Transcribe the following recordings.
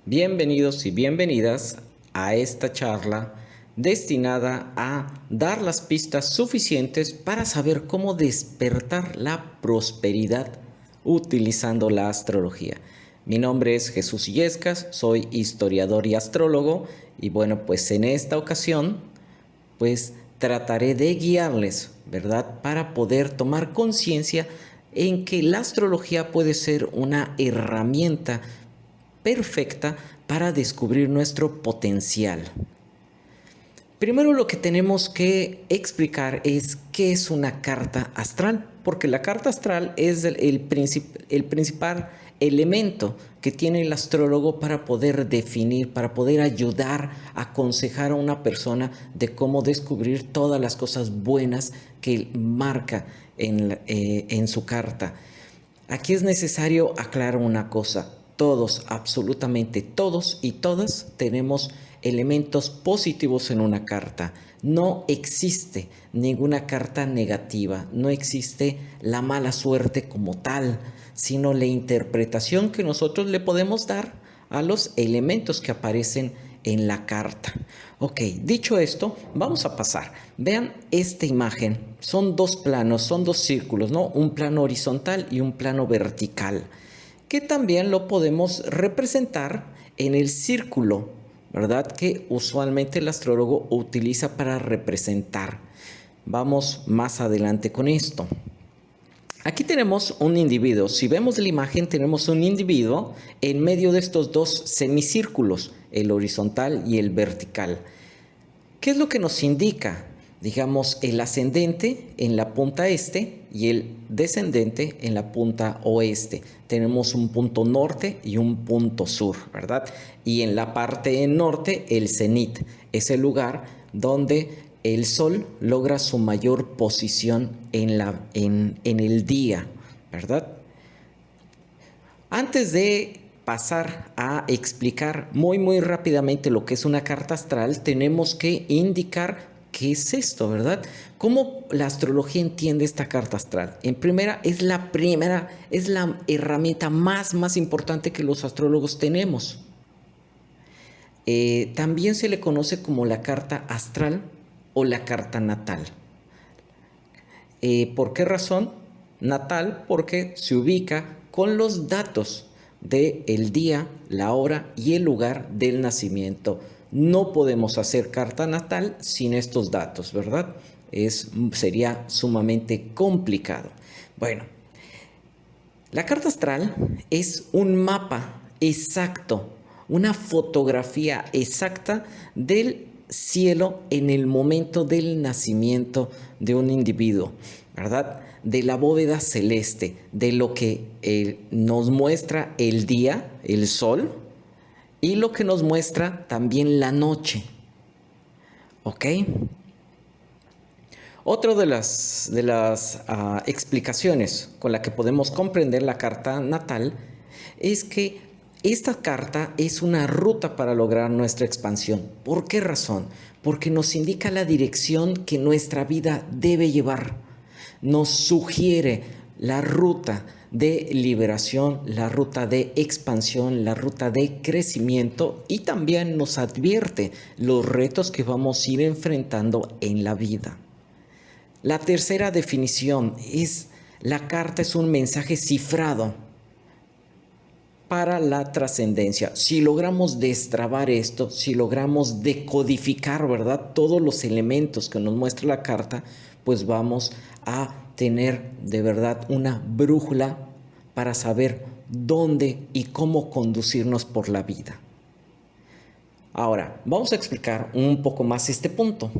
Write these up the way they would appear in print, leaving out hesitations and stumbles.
Bienvenidos y bienvenidas a esta charla destinada a dar las pistas suficientes para saber cómo despertar la prosperidad utilizando la astrología. Mi nombre es Jesús Illescas, soy historiador y astrólogo y bueno, pues en esta ocasión pues trataré de guiarles, ¿verdad? Para poder tomar conciencia en que la astrología puede ser una herramienta perfecta para descubrir nuestro potencial. Primero lo que tenemos que explicar es qué es una carta astral, porque la carta astral es el principal elemento que tiene el astrólogo para poder definir, para poder ayudar, aconsejar a una persona de cómo descubrir todas las cosas buenas que marca en su carta. Aquí es necesario aclarar una cosa. Todos, absolutamente todos y todas tenemos elementos positivos en una carta. No existe ninguna carta negativa, no existe la mala suerte como tal, sino la interpretación que nosotros le podemos dar a los elementos que aparecen en la carta. Ok, dicho esto, vamos a pasar. Vean esta imagen. Son dos planos, son dos círculos, ¿no? Un plano horizontal y un plano vertical, que también lo podemos representar en el círculo, ¿verdad? Que usualmente el astrólogo utiliza para representar. Vamos más adelante con esto. Aquí tenemos un individuo. Si vemos la imagen, tenemos un individuo en medio de estos dos semicírculos, el horizontal y el vertical. ¿Qué es lo que nos indica? Digamos, el ascendente en la punta este y el descendente en la punta oeste. Tenemos un punto norte y un punto sur, ¿verdad? Y en la parte norte, el cenit, es el lugar donde el sol logra su mayor posición en el día, ¿verdad? Antes de pasar a explicar muy rápidamente lo que es una carta astral, tenemos que indicar qué es esto, ¿verdad? ¿Cómo la astrología entiende esta carta astral? Es la herramienta más importante que los astrólogos tenemos. También se le conoce como la carta astral o la carta natal. ¿Por qué razón? Natal porque se ubica con los datos del día, la hora y el lugar del nacimiento. No podemos hacer carta natal sin estos datos, ¿verdad? Sería sumamente complicado. Bueno, la carta astral es un mapa exacto, una fotografía exacta del cielo en el momento del nacimiento de un individuo, ¿verdad? De la bóveda celeste, de lo que nos muestra el día, el sol, y lo que nos muestra también la noche. ¿Ok? Otra de las explicaciones con la que podemos comprender la carta natal es que esta carta es una ruta para lograr nuestra expansión. ¿Por qué razón? Porque nos indica la dirección que nuestra vida debe llevar. Nos sugiere la ruta de liberación, la ruta de expansión, la ruta de crecimiento y también nos advierte los retos que vamos a ir enfrentando en la vida. La tercera definición es: la carta es un mensaje cifrado para la trascendencia. Si logramos destrabar esto, si logramos decodificar, ¿verdad?, todos los elementos que nos muestra la carta, pues vamos a tener de verdad una brújula para saber dónde y cómo conducirnos por la vida. Ahora, vamos a explicar un poco más este punto.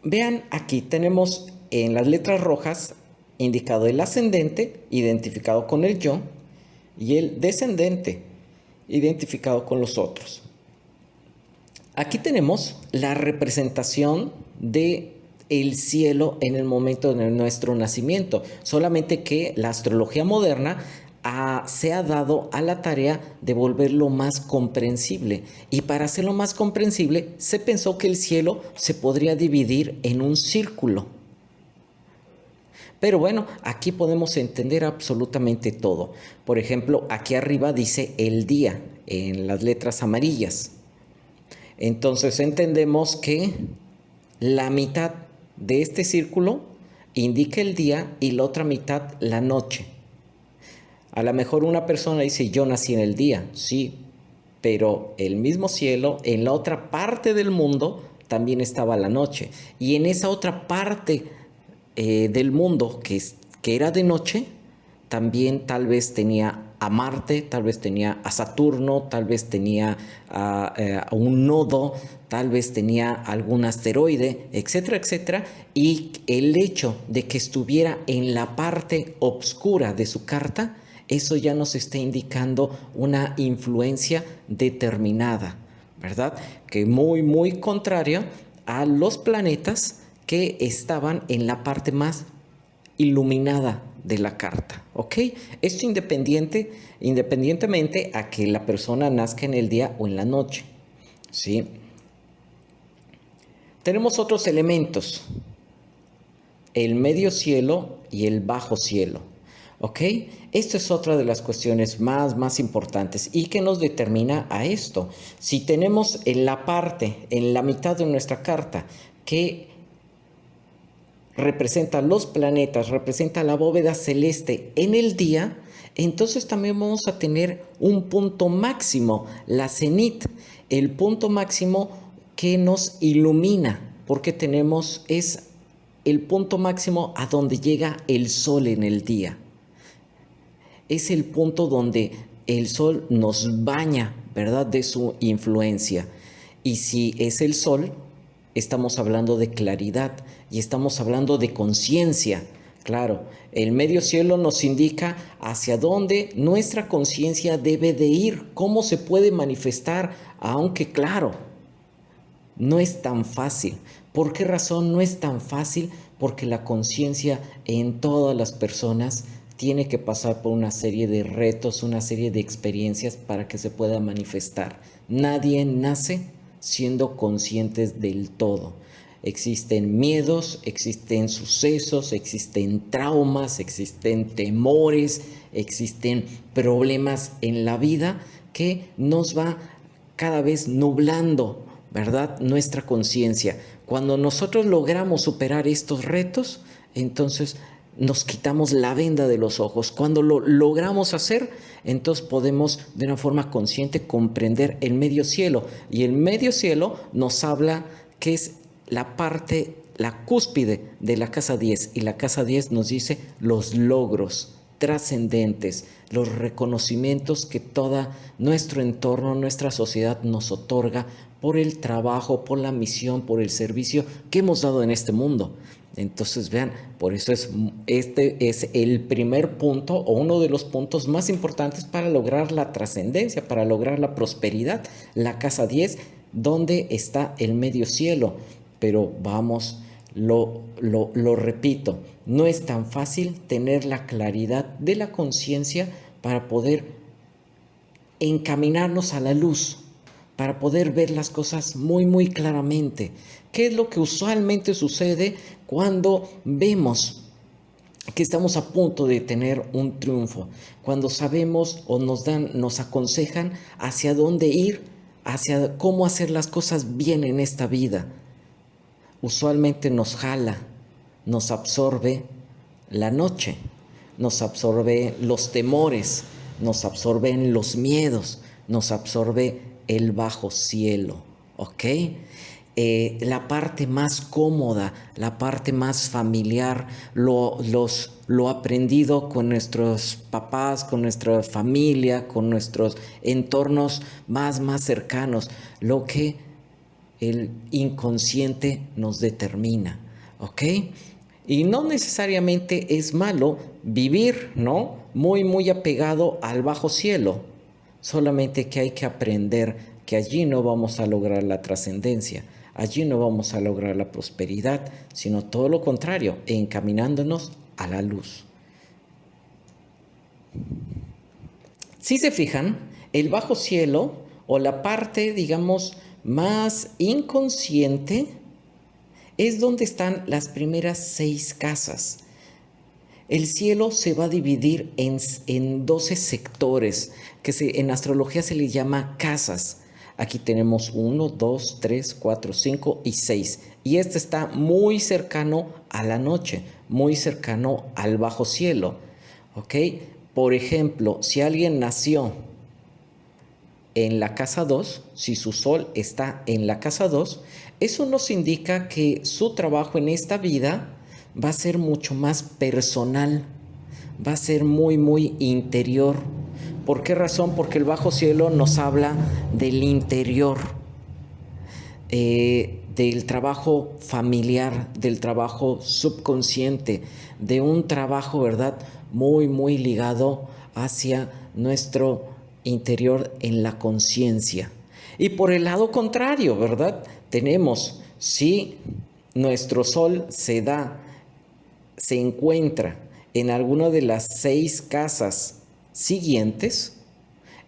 Vean, aquí tenemos en las letras rojas indicado el ascendente, identificado con el yo, y el descendente, identificado con los otros. Aquí tenemos la representación de el cielo en el momento de nuestro nacimiento, solamente que la astrología moderna se ha dado a la tarea de volverlo más comprensible, y para hacerlo más comprensible se pensó que el cielo se podría dividir en un círculo. Pero bueno, aquí podemos entender absolutamente todo. Por ejemplo, aquí arriba dice el día en las letras amarillas. Entonces entendemos que la mitad de este círculo indica el día y la otra mitad la noche. A lo mejor una persona dice, yo nací en el día, sí, pero el mismo cielo, en la otra parte del mundo, también estaba la noche. Y en esa otra parte del mundo que era de noche, también tal vez tenía a Marte, tal vez tenía a Saturno, tal vez tenía a un nodo, tal vez tenía algún asteroide, etcétera, etcétera. Y el hecho de que estuviera en la parte oscura de su carta, eso ya nos está indicando una influencia determinada, ¿verdad? Que muy contrario a los planetas que estaban en la parte más iluminada de la carta, ¿ok? Esto independientemente a que la persona nazca en el día o en la noche, ¿sí? Tenemos otros elementos, el medio cielo y el bajo cielo, ¿ok? Esto es otra de las cuestiones más importantes y que nos determina a esto. Si tenemos en la parte, en la mitad de nuestra carta, que representa los planetas, representa la bóveda celeste en el día, entonces también vamos a tener un punto máximo, la cenit, el punto máximo que nos ilumina, porque es el punto máximo a donde llega el sol en el día. Es el punto donde el sol nos baña, ¿verdad? De su influencia. Y si es el sol, estamos hablando de claridad y estamos hablando de conciencia. Claro, el medio cielo nos indica hacia dónde nuestra conciencia debe de ir, cómo se puede manifestar, aunque claro, no es tan fácil. ¿Por qué razón no es tan fácil? Porque la conciencia en todas las personas tiene que pasar por una serie de retos, una serie de experiencias para que se pueda manifestar. Nadie nace siendo conscientes del todo. Existen miedos, existen sucesos, existen traumas, existen temores, existen problemas en la vida que nos va cada vez nublando, ¿verdad? Nuestra conciencia. Cuando nosotros logramos superar estos retos, entonces nos quitamos la venda de los ojos. Cuando lo logramos hacer, entonces podemos de una forma consciente comprender el medio cielo. Y el medio cielo nos habla que es la parte, la cúspide de la casa 10. Y la casa 10 nos dice los logros trascendentes, los reconocimientos que todo nuestro entorno, nuestra sociedad nos otorga por el trabajo, por la misión, por el servicio que hemos dado en este mundo. Entonces vean, por eso este es el primer punto o uno de los puntos más importantes para lograr la trascendencia, para lograr la prosperidad, la casa 10, donde está el medio cielo. Pero vamos, lo repito, no es tan fácil tener la claridad de la conciencia para poder encaminarnos a la luz, para poder ver las cosas muy claramente. ¿Qué es lo que usualmente sucede cuando vemos que estamos a punto de tener un triunfo? Cuando sabemos o nos aconsejan hacia dónde ir, hacia cómo hacer las cosas bien en esta vida. Usualmente nos jala, nos absorbe la noche, nos absorbe los temores, nos absorben los miedos, nos absorbe el bajo cielo, ¿ok? La parte más cómoda, la parte más familiar, lo aprendido con nuestros papás, con nuestra familia, con nuestros entornos más cercanos, lo que el inconsciente nos determina, ¿ok? Y no necesariamente es malo vivir, ¿no? Muy apegado al bajo cielo, solamente que hay que aprender que allí no vamos a lograr la trascendencia, allí no vamos a lograr la prosperidad, sino todo lo contrario, encaminándonos a la luz. Si se fijan, el bajo cielo o la parte, digamos, más inconsciente es donde están las primeras 6 casas. El cielo se va a dividir en 12 sectores, en astrología se le llama casas. Aquí tenemos 1, 2, 3, 4, 5 y 6. Y este está muy cercano a la noche, muy cercano al bajo cielo. ¿Ok? Por ejemplo, si alguien nació en la casa 2, si su sol está en la casa 2, eso nos indica que su trabajo en esta vida va a ser mucho más personal, va a ser muy, muy interior. ¿Por qué razón? Porque el bajo cielo nos habla del interior, del trabajo familiar, del trabajo subconsciente, de un trabajo, ¿verdad? Muy, muy ligado hacia nuestro interior en la conciencia. Y por el lado contrario, ¿verdad? Tenemos, si nuestro sol se encuentra en alguna de las 6 casas siguientes,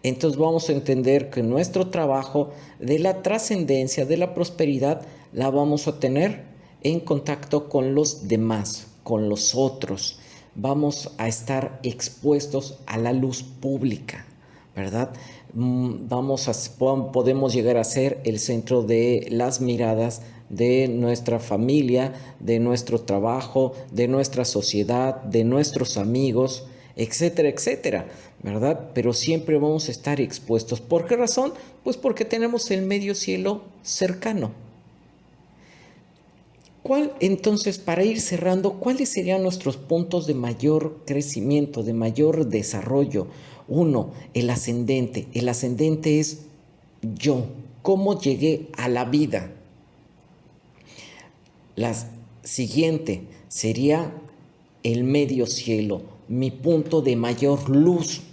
entonces vamos a entender que nuestro trabajo de la trascendencia, de la prosperidad, la vamos a tener en contacto con los demás, con los otros. Vamos a estar expuestos a la luz pública, ¿verdad? Podemos llegar a ser el centro de las miradas de nuestra familia, de nuestro trabajo, de nuestra sociedad, de nuestros amigos, etcétera, etcétera, ¿verdad? Pero siempre vamos a estar expuestos. ¿Por qué razón? Pues porque tenemos el medio cielo cercano. Entonces, para ir cerrando, cuáles serían nuestros puntos de mayor crecimiento, de mayor desarrollo? Uno, el ascendente. El ascendente es yo, cómo llegué a la vida. La siguiente sería el medio cielo, mi punto de mayor luz.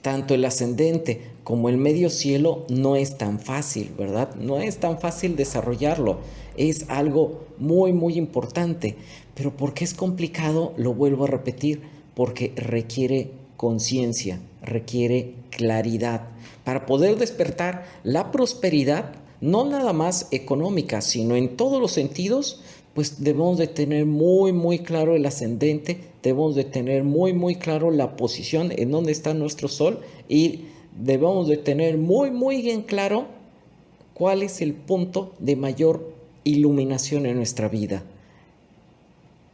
Tanto el ascendente como el medio cielo no es tan fácil, ¿verdad? No es tan fácil desarrollarlo. Es algo muy, muy importante. Pero ¿por qué es complicado? Lo vuelvo a repetir, porque requiere conciencia, requiere claridad. Para poder despertar la prosperidad, no nada más económica, sino en todos los sentidos, pues debemos de tener muy, muy claro el ascendente, debemos de tener muy, muy claro la posición en donde está nuestro sol y debemos de tener muy, muy bien claro cuál es el punto de mayor iluminación en nuestra vida.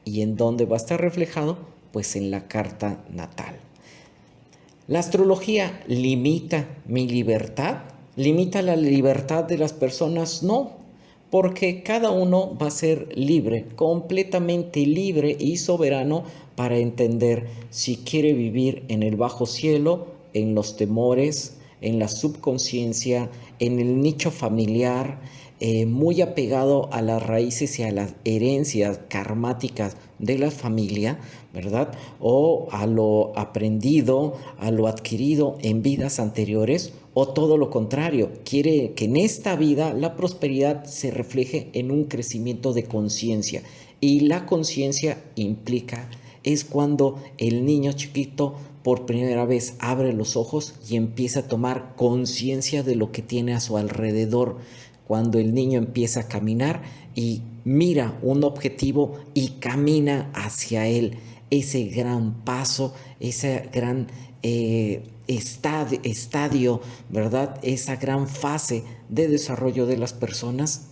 ¿Y en dónde va a estar reflejado? Pues en la carta natal. ¿La astrología limita mi libertad? ¿Limita la libertad de las personas? No, porque cada uno va a ser libre, completamente libre y soberano para entender si quiere vivir en el bajo cielo, en los temores, en la subconsciencia, en el nicho familiar, muy apegado a las raíces y a las herencias karmáticas de la familia, ¿verdad? O a lo aprendido, a lo adquirido en vidas anteriores, o todo lo contrario, quiere que en esta vida la prosperidad se refleje en un crecimiento de conciencia. Y la conciencia es cuando el niño chiquito por primera vez abre los ojos y empieza a tomar conciencia de lo que tiene a su alrededor. Cuando el niño empieza a caminar y mira un objetivo y camina hacia él, ese gran paso, ese gran estadio, ¿verdad? Esa gran fase de desarrollo de las personas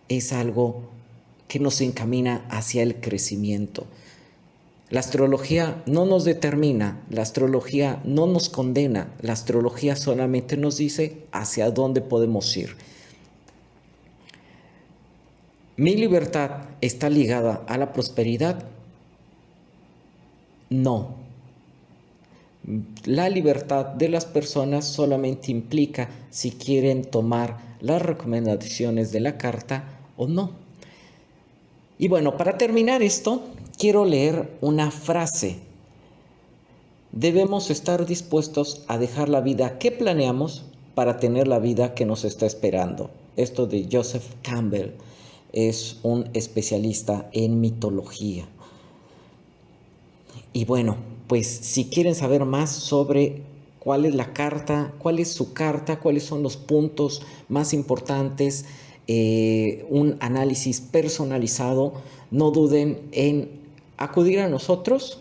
es algo que nos encamina hacia el crecimiento. La astrología no nos determina, la astrología no nos condena, la astrología solamente nos dice hacia dónde podemos ir. ¿Mi libertad está ligada a la prosperidad? No. La libertad de las personas solamente implica si quieren tomar las recomendaciones de la carta o no. Y bueno, para terminar esto, quiero leer una frase. Debemos estar dispuestos a dejar la vida que planeamos para tener la vida que nos está esperando. Esto de Joseph Campbell, es un especialista en mitología. Y bueno, pues si quieren saber más sobre cuál es la carta, cuál es su carta, cuáles son los puntos más importantes, un análisis personalizado, no duden en acudir a nosotros,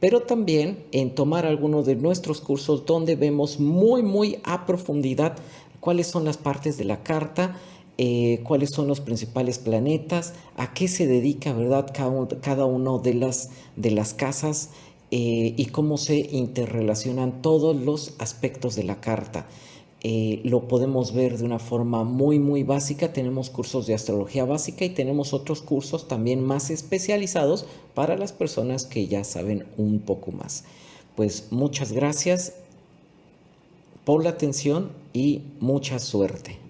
pero también en tomar alguno de nuestros cursos donde vemos muy a profundidad cuáles son las partes de la carta, cuáles son los principales planetas, a qué se dedica, ¿verdad? Cada uno de las casas, y cómo se interrelacionan todos los aspectos de la carta. Lo podemos ver de una forma muy básica. Tenemos cursos de astrología básica y tenemos otros cursos también más especializados para las personas que ya saben un poco más. Pues muchas gracias por la atención y mucha suerte.